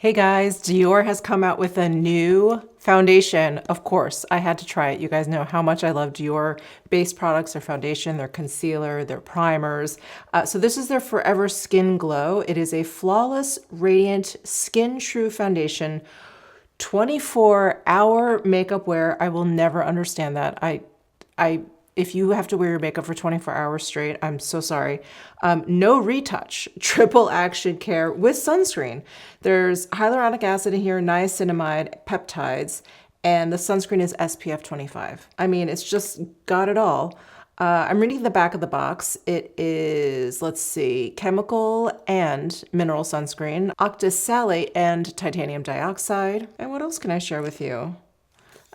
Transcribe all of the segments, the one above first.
Hey guys, Dior has come out with a new foundation. Of course, I had to try it. You guys know how much I love Dior base products, their foundation, their concealer, their primers. So this is their Forever Skin Glow. It is a flawless, radiant, skin true foundation, 24-hour makeup wear. I will never understand that. If you have to wear your makeup for 24 hours straight, I'm so sorry. No retouch, triple action care with sunscreen. There's hyaluronic acid in here, niacinamide, peptides, and the sunscreen is SPF 25. I mean, it's just got it all. I'm reading the back of the box. It is, let's see, chemical and mineral sunscreen, octisalate and titanium dioxide. And what else can I share with you?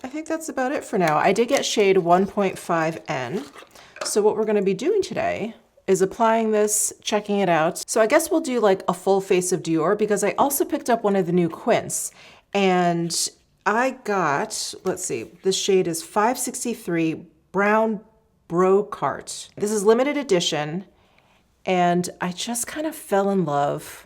I think that's about it for now. I did get shade 1.5N. So what we're going to be doing today is applying this, checking it out. So I guess we'll do like a full face of Dior because I also picked up one of the new Quints. And I got, let's see, this shade is 563 Brown Brocart. This is limited edition. And I just kind of fell in love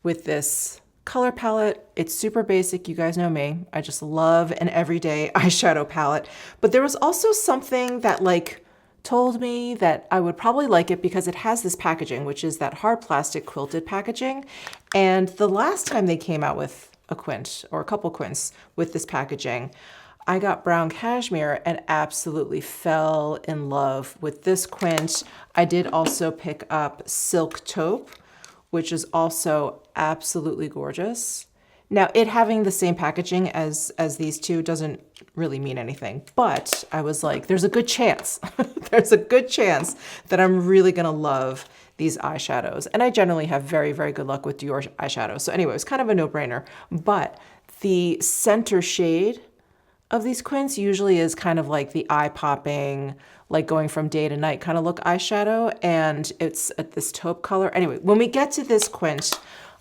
with this color palette. It's super basic. You guys know me. I just love an everyday eyeshadow palette. But there was also something that like told me that I would probably like it because it has this packaging, which is that hard plastic quilted packaging. And the last time they came out with a quint or a couple quints with this packaging, I got brown cashmere and absolutely fell in love with this quint. I did also pick up silk taupe, which is also absolutely gorgeous. Now, it having the same packaging as these two doesn't really mean anything, but I was like, there's a good chance, there's a good chance that I'm really gonna love these eyeshadows. And I generally have very, very good luck with Dior eyeshadows. So anyway, it's kind of a no-brainer, but the center shade of these quints usually is kind of like the eye-popping, like going from day to night kind of look eyeshadow, and it's at this taupe color. Anyway, when we get to this quint,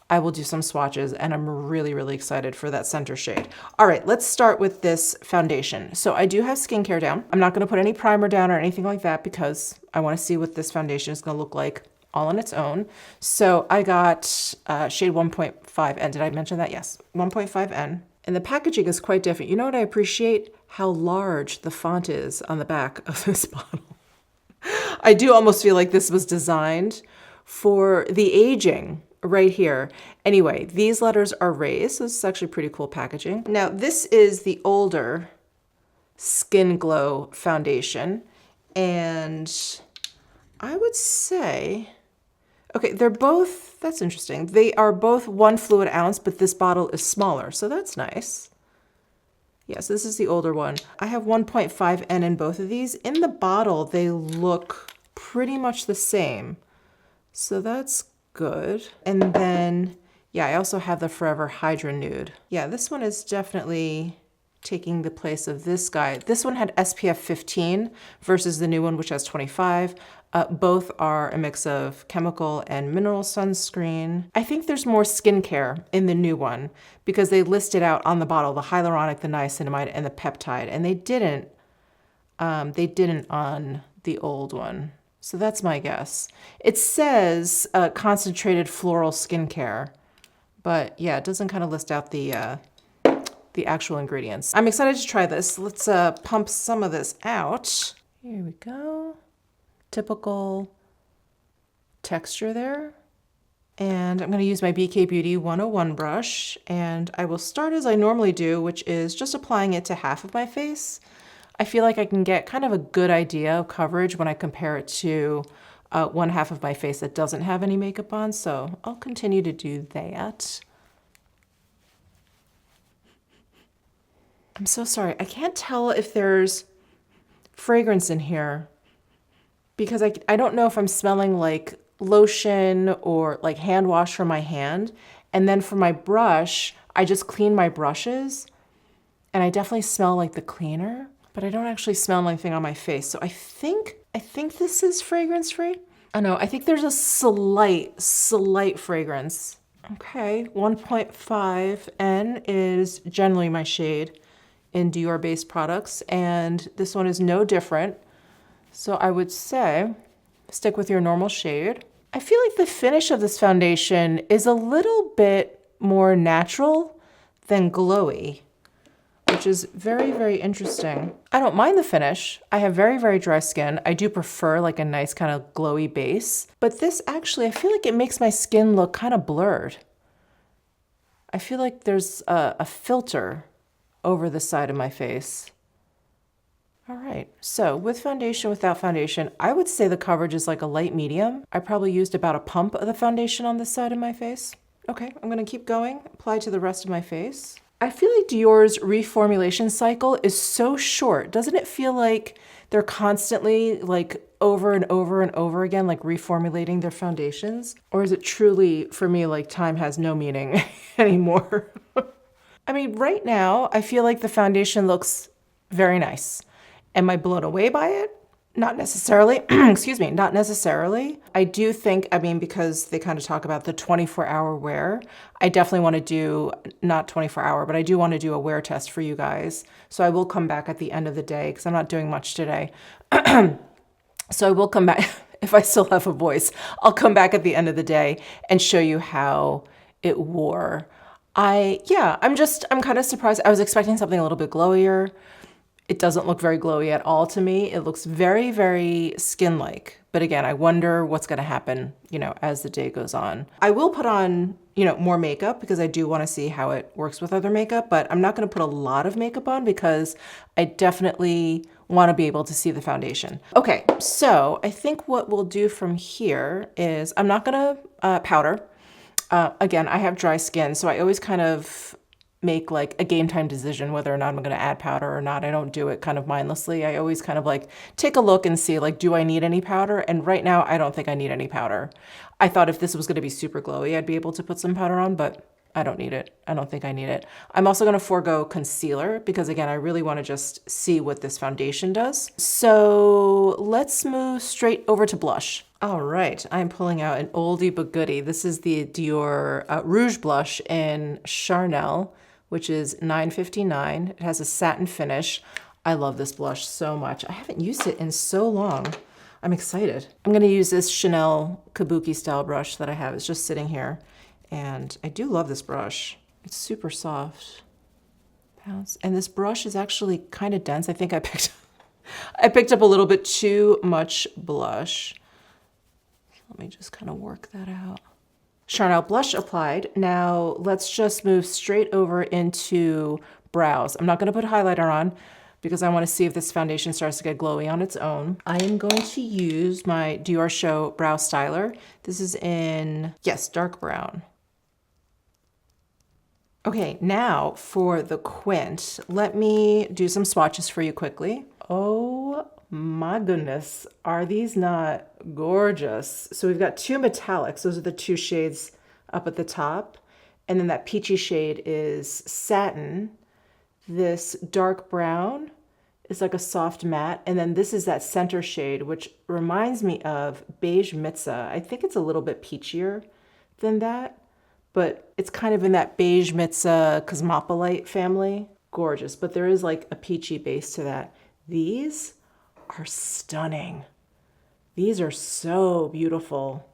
I will do some swatches, and I'm really, really excited for that center shade. All right, let's start with this foundation. So I do have skincare down. I'm not gonna put any primer down or anything like that because I wanna see what this foundation is gonna look like all on its own. So I got shade 1.5N. Did I mention that? Yes, 1.5N. And the packaging is quite different. You know what I appreciate? How large the font is on the back of this bottle. I do almost feel like this was designed for the aging right here. Anyway, these letters are raised, so this is actually pretty cool packaging. Now, this is the older Skin Glow foundation, and I would say, okay, they're both, that's interesting. They are both 1 fluid ounce, but this bottle is smaller, so that's nice. Yes, this is the older one. I have 1.5N in both of these. In the bottle, they look pretty much the same, so that's good. And then, yeah, I also have the Forever Hydra Nude. Yeah, this one is definitely taking the place of this guy. This one had SPF 15 versus the new one, which has 25. Both are a mix of chemical and mineral sunscreen. I think there's more skincare in the new one because they listed out on the bottle the hyaluronic, the niacinamide, and the peptide, and they didn't on the old one. So that's my guess. It says concentrated floral skincare, but yeah, it doesn't kind of list out the actual ingredients. I'm excited to try this. Let's pump some of this out. Here we go. Typical texture there. And I'm going to use my BK Beauty 101 brush, and I will start as I normally do, which is just applying it to half of my face. I feel like I can get kind of a good idea of coverage when I compare it to one half of my face that doesn't have any makeup on, so I'll continue to do that. I'm so sorry. I can't tell if there's fragrance in here because I don't know if I'm smelling like lotion or like hand wash from my hand. And then for my brush, I just clean my brushes and I definitely smell like the cleaner, but I don't actually smell anything on my face. So I think this is fragrance free. I know, I think there's a slight fragrance. Okay, 1.5N is generally my shade in Dior based products, and this one is no different. So I would say stick with your normal shade. I feel like the finish of this foundation is a little bit more natural than glowy, which is very, very interesting. I don't mind the finish. I have very, very dry skin. I do prefer like a nice kind of glowy base, but this actually, I feel like it makes my skin look kind of blurred. I feel like there's a filter over the side of my face. All right, so with foundation, without foundation, I would say the coverage is like a light medium. I probably used about a pump of the foundation on this side of my face. Okay, I'm gonna keep going, apply to the rest of my face. I feel like Dior's reformulation cycle is so short. Doesn't it feel like they're constantly like over and over and over again, like reformulating their foundations? Or is it truly, for me, like time has no meaning anymore? I mean, right now, I feel like the foundation looks very nice. Am I blown away by it? Not necessarily, excuse me, not necessarily. I do think, I mean, because they kind of talk about the 24-hour wear, I definitely want to do, not 24-hour, but I do want to do a wear test for you guys. So I will come back at the end of the day because I'm not doing much today. So I will come back, if I still have a voice, I'll come back at the end of the day and show you how it wore. I'm kind of surprised. I was expecting something a little bit glowier. It doesn't look very glowy at all to me. It looks very, very skin-like. But again, I wonder what's gonna happen, you know, as the day goes on. I will put on, you know, more makeup because I do wanna see how it works with other makeup, but I'm not gonna put a lot of makeup on because I definitely wanna be able to see the foundation. Okay, so I think what we'll do from here is I'm not gonna powder. Again, I have dry skin, so I always kind of make like a game time decision whether or not I'm going to add powder or not. I don't do it kind of mindlessly. I always kind of like take a look and see like, do I need any powder? And right now, I don't think I need any powder. I thought if this was going to be super glowy, I'd be able to put some powder on, but I don't need it. I don't think I need it. I'm also going to forego concealer because again, I really want to just see what this foundation does. So let's move straight over to blush. All right, I'm pulling out an oldie but goodie. This is the Dior Rouge Blush in Charnel, which is $9.59. It has a satin finish. I love this blush so much. I haven't used it in so long. I'm excited. I'm gonna use this Chanel Kabuki style brush that I have. It's just sitting here. And I do love this brush. It's super soft. And this brush is actually kind of dense. I think I picked up a little bit too much blush. Let me just kind of work that out. Charnel blush applied. Now let's just move straight over into brows. I'm not going to put highlighter on because I want to see if this foundation starts to get glowy on its own. I am going to use my Dior Show Brow Styler. This is in, yes, dark brown. Okay, now for the quint, let me do some swatches for you quickly. Oh my goodness, are these not gorgeous? So we've got two metallics. Those are the two shades up at the top. And then that peachy shade is satin. This dark brown is like a soft matte. And then this is that center shade, which reminds me of Beige Mitza. I think it's a little bit peachier than that, but it's kind of in that Beige Mitza Cosmopolite family. Gorgeous, but there is like a peachy base to that. These are stunning. These are so beautiful.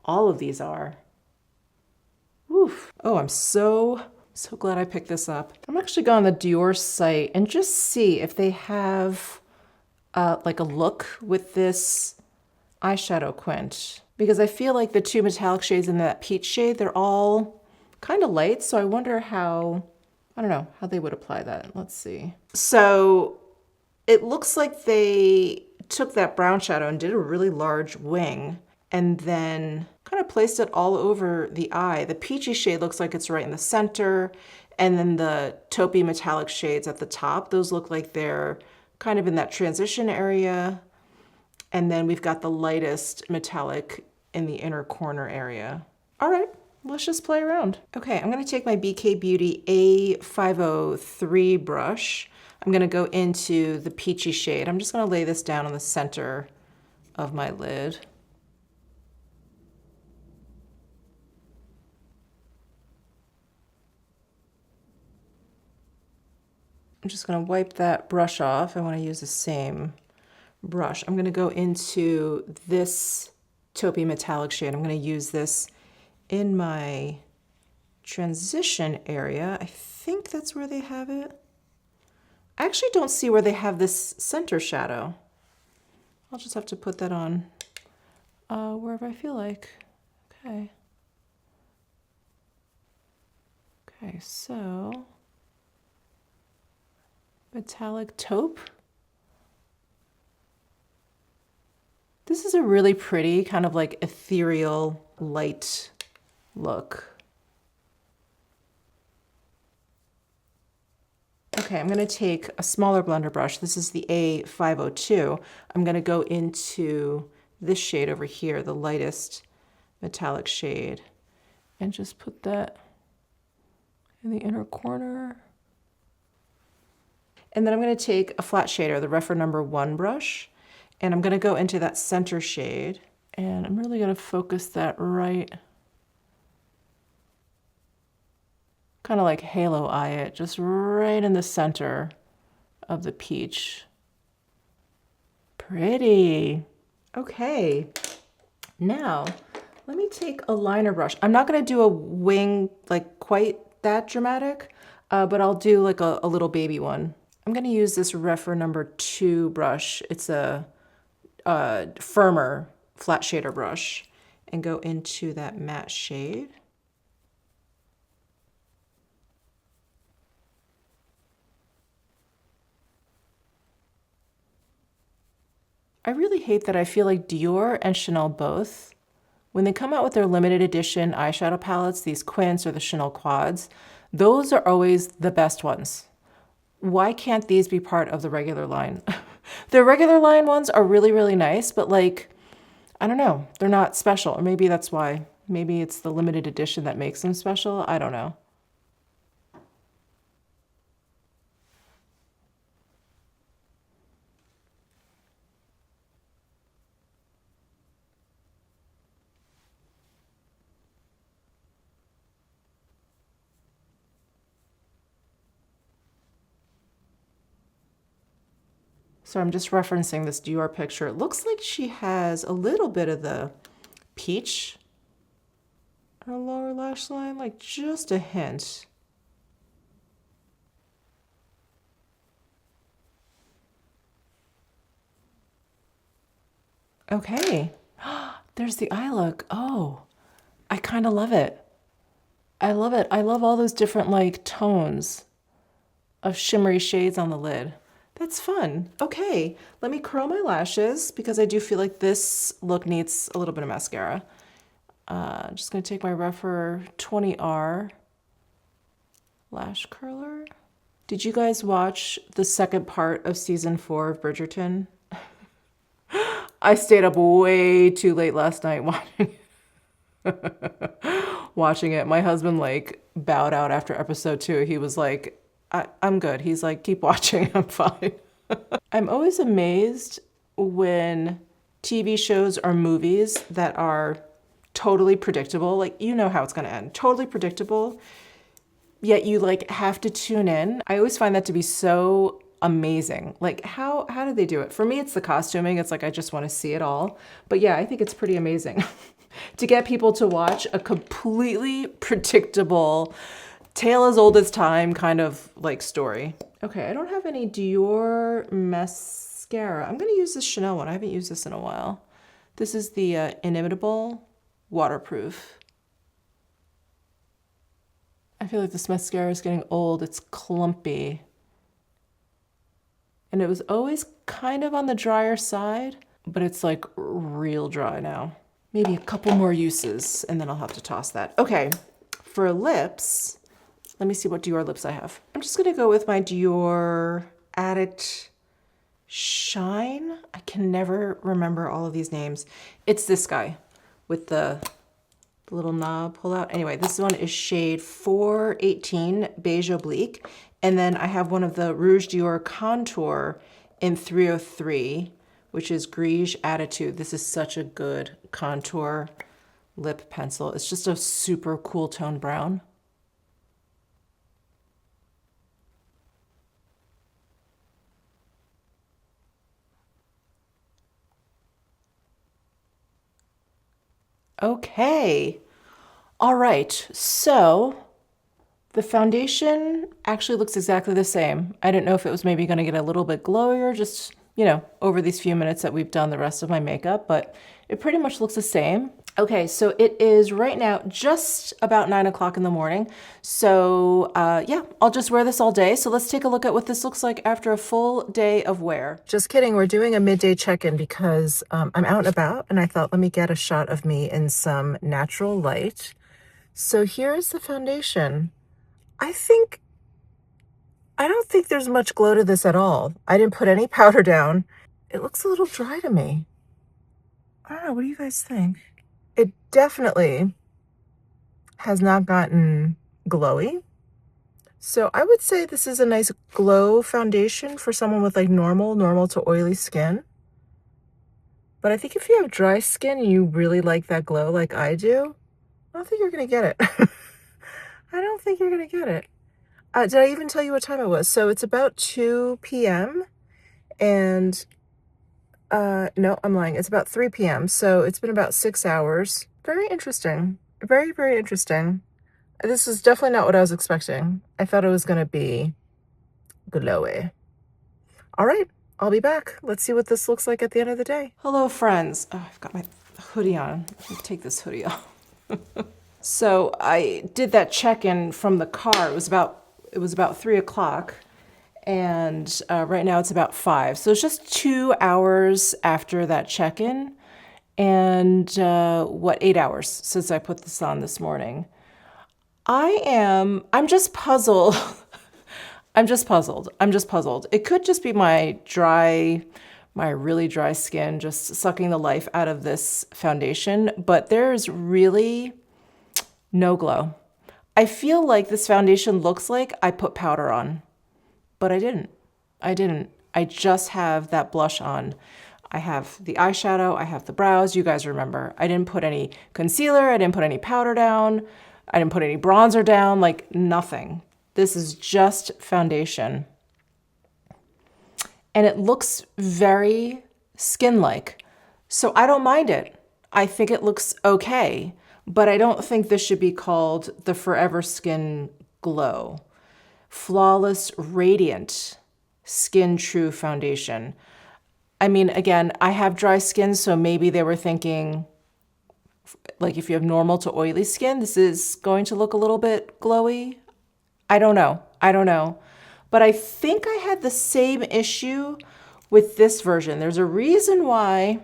All of these are. Oof. Oh, I'm so glad I picked this up. I'm actually going on the Dior site and just see if they have like a look with this eyeshadow quint, because I feel like the two metallic shades in that peach shade, they're all kind of light. So I wonder how, I don't know, how they would apply that. Let's see. So it looks like they took that brown shadow and did a really large wing and then kind of placed it all over the eye. The peachy shade looks like it's right in the center, and then the taupey metallic shades at the top, those look like they're kind of in that transition area. And then we've got the lightest metallic in the inner corner area. All right, let's just play around. Okay, I'm gonna take my BK Beauty A503 brush. I'm gonna go into the peachy shade. I'm just gonna lay this down on the center of my lid. I'm just gonna wipe that brush off. I wanna use the same brush. I'm gonna go into this taupey metallic shade. I'm gonna use this in my transition area. I think that's where they have it. I actually don't see where they have this center shadow. I'll just have to put that on wherever I feel like. Okay. Okay, so metallic taupe. This is a really pretty kind of like ethereal light look. Okay, I'm gonna take a smaller blender brush. This is the A502. I'm gonna go into this shade over here, the lightest metallic shade, and just put that in the inner corner. And then I'm gonna take a flat shader, the Refer number 1 brush, and I'm gonna go into that center shade, and I'm really gonna focus that right, kind of like halo eye it, just right in the center of the peach. Pretty. Okay, now let me take a liner brush. I'm not gonna do a wing like quite that dramatic, but I'll do like a little baby one. I'm gonna use this Refer number 2 brush. It's a firmer flat shader brush, and go into that matte shade. I really hate that I feel like Dior and Chanel both, when they come out with their limited edition eyeshadow palettes, these Quints or the Chanel Quads, those are always the best ones. Why can't these be part of the regular line? The regular line ones are really, really nice, but like, I don't know, they're not special. Or maybe that's why. Maybe it's the limited edition that makes them special. I don't know. So I'm just referencing this Dior picture. It looks like she has a little bit of the peach on her lower lash line, like just a hint. Okay, there's the eye look. Oh, I kind of love it. I love it. I love all those different like tones of shimmery shades on the lid. That's fun. Okay, let me curl my lashes because I do feel like this look needs a little bit of mascara. I'm just gonna take my Refer 20R lash curler. Did you guys watch the second part of season 4 of Bridgerton? I stayed up way too late last night watching it. My husband like bowed out after episode 2. He was like, I'm good. He's like, keep watching, I'm fine. I'm always amazed when TV shows or movies that are totally predictable, like you know how it's gonna end, totally predictable, yet you like have to tune in. I always find that to be so amazing. Like how did they do it? For me, it's the costuming. It's like I just want to see it all. But yeah, I think it's pretty amazing to get people to watch a completely predictable, tale as old as time kind of like story. Okay, I don't have any Dior mascara. I'm gonna use this Chanel one. I haven't used this in a while. This is the Inimitable Waterproof. I feel like this mascara is getting old. It's clumpy. And it was always kind of on the drier side, but it's like real dry now. Maybe a couple more uses and then I'll have to toss that. Okay, for lips, let me see what Dior lips I have. I'm just gonna go with my Dior Addict Shine. I can never remember all of these names. It's this guy with the little knob pull out. Anyway, this one is shade 418 Beige Oblique. And then I have one of the Rouge Dior Contour in 303, which is Grige Attitude. This is such a good contour lip pencil. It's just a super cool tone brown. Okay. All right. So The foundation actually looks exactly the same. I didn't know if it was maybe gonna get a little bit glowier just, you know, over these few minutes that we've done the rest of my makeup, but it pretty much looks the same. Okay, so it is right now just about 9 o'clock in the morning. So yeah, I'll just wear this all day. So let's take a look at what this looks like after a full day of wear. Just kidding, we're doing a midday check-in because I'm out and about and I thought, let me get a shot of me in some natural light. So here's the foundation. I don't think there's much glow to this at all. I didn't put any powder down. It looks a little dry to me. I don't know, what do you guys think? It definitely has not gotten glowy. So I would say this is a nice glow foundation for someone with like normal to oily skin. But I think if you have dry skin and you really like that glow like I do, I don't think you're gonna get it. I don't think you're gonna get it. Did I even tell you what time it was? So it's about 2 p.m. and no, I'm lying. It's about 3 p.m. So it's been about 6 hours. Very interesting. Very interesting. This is definitely not what I was expecting. I thought it was going to be glowy. All right, I'll be back. Let's see what this looks like at the end of the day. Hello, friends. Oh, I've got my hoodie on. Let me take this hoodie off. So I did that check-in from the car. It was about 3 o'clock. And right now it's about 5. So it's just 2 hours after that check-in and 8 hours since I put this on this morning. I'm just puzzled. I'm just puzzled. It could just be my really dry skin just sucking the life out of this foundation, but there's really no glow. I feel like this foundation looks like I put powder on. But I didn't. I just have that blush on. I have the eyeshadow, I have the brows, you guys remember. I didn't put any concealer, I didn't put any powder down, I didn't put any bronzer down, like nothing. This is just foundation. And it looks very skin-like. So I don't mind it. I think it looks okay, but I don't think this should be called the Forever Skin Glow. Flawless, radiant, skin true foundation. I mean, again, I have dry skin, so maybe they were thinking, like if you have normal to oily skin, this is going to look a little bit glowy. I don't know. But I think I had the same issue with this version. There's a reason why,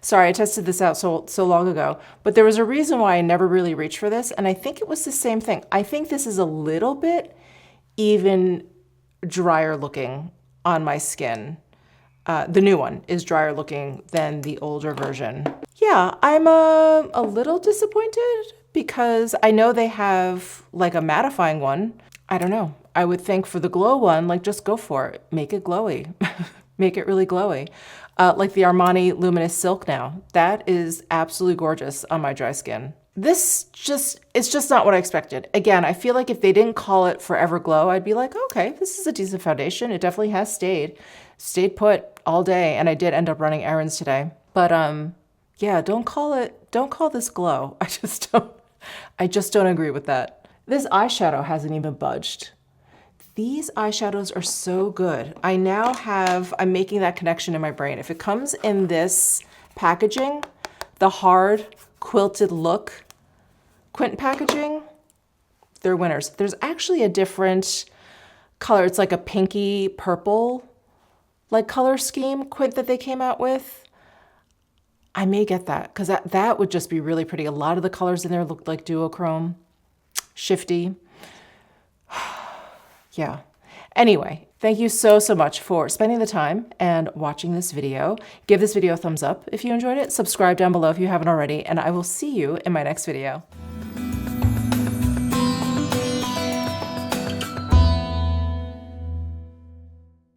sorry, I tested this out so long ago, but there was a reason why I never really reached for this, and I think it was the same thing. I think this is a little bit even drier looking on my skin. The new one is drier looking than the older version. Yeah, I'm a little disappointed because I know they have like a mattifying one. I don't know. I would think for the glow one, like just go for it. Make it glowy. Make it really glowy. Like the Armani Luminous Silk now. That is absolutely gorgeous on my dry skin. It's just not what I expected. Again, I feel like if they didn't call it Forever Glow, I'd be like, okay, this is a decent foundation. It definitely has stayed put all day. And I did end up running errands today. But yeah, don't call this glow. I just don't agree with that. This eyeshadow hasn't even budged. These eyeshadows are so good. I'm making that connection in my brain. If it comes in this packaging, the hard quilted look Quint packaging, they're winners. There's actually a different color. It's like a pinky purple like color scheme Quint that they came out with. I may get that because that would just be really pretty. A lot of the colors in there looked like duochrome, shifty. Yeah. Anyway, thank you so much for spending the time and watching this video. Give this video a thumbs up if you enjoyed it. Subscribe down below if you haven't already, and I will see you in my next video.